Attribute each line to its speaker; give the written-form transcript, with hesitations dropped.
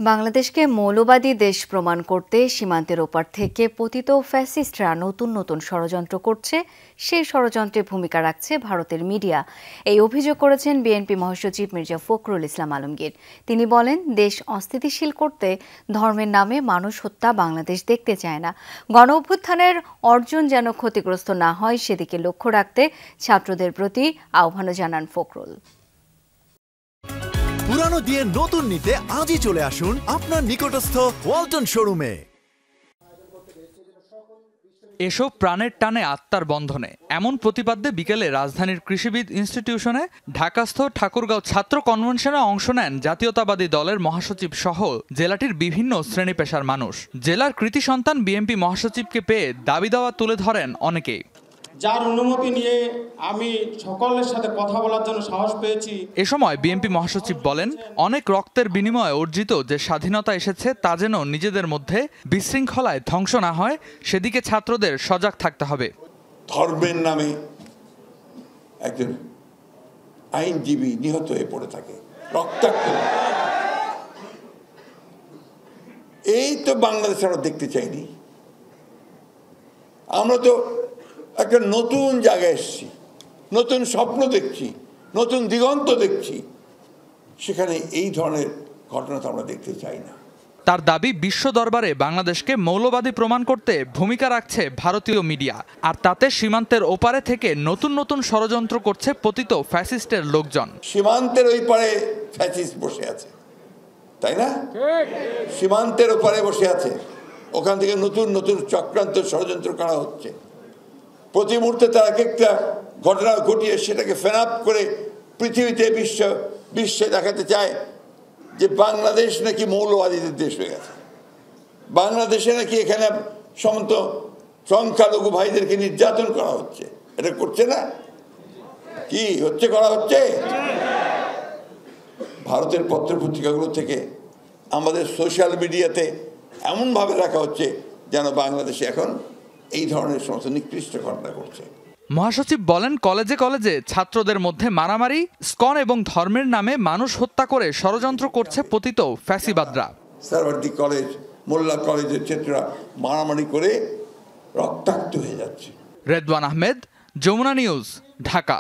Speaker 1: বাংলাদেশকে মৌলবাদী দেশ প্রমাণ করতে সীমান্তের ওপার থেকে পতিত ফ্যাসিস্টরা নতুন নতুন ষড়যন্ত্র করছে, সেই ষড়যন্ত্রে ভূমিকা রাখছে ভারতের মিডিয়া। এই অভিযোগ করেছেন বিএনপি মহাসচিব মির্জা ফখরুল ইসলাম আলমগীর। তিনি বলেন, দেশ অস্থিতিশীল করতে ধর্মের নামে মানুষ হত্যা বাংলাদেশ দেখতে চায় না। গণ অভ্যুত্থানের অর্জন যেন ক্ষতিগ্রস্ত না হয় সেদিকে লক্ষ্য রাখতে ছাত্রদের প্রতি আহ্বানও জানান ফখরুল।
Speaker 2: পুরানো দিয়ে নতুন নিতে আজই চলে আসুন আপনার নিকটস্থ ওয়ালটন শোরুমে।
Speaker 3: এসব প্রাণের টানে আত্মার বন্ধনে, এমন প্রতিপাদ্যে বিকেলে রাজধানীর কৃষিবিদ ইনস্টিটিউশনে ঢাকাস্থ ঠাকুরগাঁও ছাত্র কনভেনশনে অংশ নেন জাতীয়তাবাদী দলের মহাসচিব সহ জেলাটির বিভিন্ন শ্রেণী পেশার মানুষ। জেলার কৃতি সন্তান বিএনপি মহাসচিবকে পেয়ে দাবি দাওয়া তুলে ধরেন অনেকেই।
Speaker 4: যার অনুমতি নিয়ে আমি সকলের সাথে কথা বলার জন্য সাহস পেয়েছি।
Speaker 3: এ সময় বিএনপি মহাসচিব বলেন, অনেক রক্তের বিনিময়ে অর্জিত যে স্বাধীনতা এসেছে তা যেন নিজেদের মধ্যে বিশৃঙ্খলায় ধ্বংস না হয়, সেদিকে ছাত্রদের সজাগ থাকতে হবে।
Speaker 5: ধর্মের নামে একজন আইনজীবী নিহত হয়ে পড়ে থাকে, রক্তাক্ত। এই তো বাংলাদেশ আমরা দেখতে চাইনি। আমরা তো একটা নতুন জায়গায় এসেছি, নতুন স্বপ্ন দেখছি, নতুন দিগন্ত দেখছি। সেখানে এই ধরনের ঘটনা তো আমরা দেখতে চাই না।
Speaker 3: তার দাবি, বিশ্ব দরবারে বাংলাদেশকে মৌলবাদী প্রমাণ করতে ভূমিকা রাখছে ভারতীয় মিডিয়া, আর তাতে সীমান্তের ওপারে থেকে নতুন নতুন ষড়যন্ত্র করছে পতিত ফ্যাসিস্টের লোকজন।
Speaker 5: সীমান্তের ওই পারে ফ্যাসিস্ট বসে আছে, তাই না? সীমান্তের ওপারে বসে আছে, ওখান থেকে নতুন নতুন চক্রান্ত ষড়যন্ত্র করা হচ্ছে। প্রতি মুহূর্তে তারা একটা ঘটনা ঘটিয়ে সেটাকে ফেনাপ করে পৃথিবীতে বিশ্বে দেখাতে চায় যে বাংলাদেশ নাকি মৌলবাদীদের দেশ হয়ে গেছে, বাংলাদেশে নাকি এখানে সমস্ত সংখ্যালঘু ভাইদেরকে নির্যাতন করা হচ্ছে। এটা করছে না? কি হচ্ছে? করা হচ্ছে। ভারতের পত্রপত্রিকাগুলো থেকে আমাদের সোশ্যাল মিডিয়াতে এমনভাবে রাখা হচ্ছে যেন বাংলাদেশে এখন এই ধরনের সমস্ত নিকৃষ্ট ঘটনা করছে।
Speaker 3: মহাসচিব বলেন, কলেজে কলেজে ছাত্রদের মধ্যে মারামারি, স্কন এবং ধর্মের নামে মানুষ হত্যা করে ষড়যন্ত্র করছে পতিত ফ্যাসিবাদরা।
Speaker 5: সারওয়ার্দী কলেজ, মোল্লা কলেজের ছাত্ররা মারামারি করে রক্তাক্ত হয়ে যাচ্ছে।
Speaker 3: রেদওয়ান আহমেদ, যমুনা নিউজ, ঢাকা।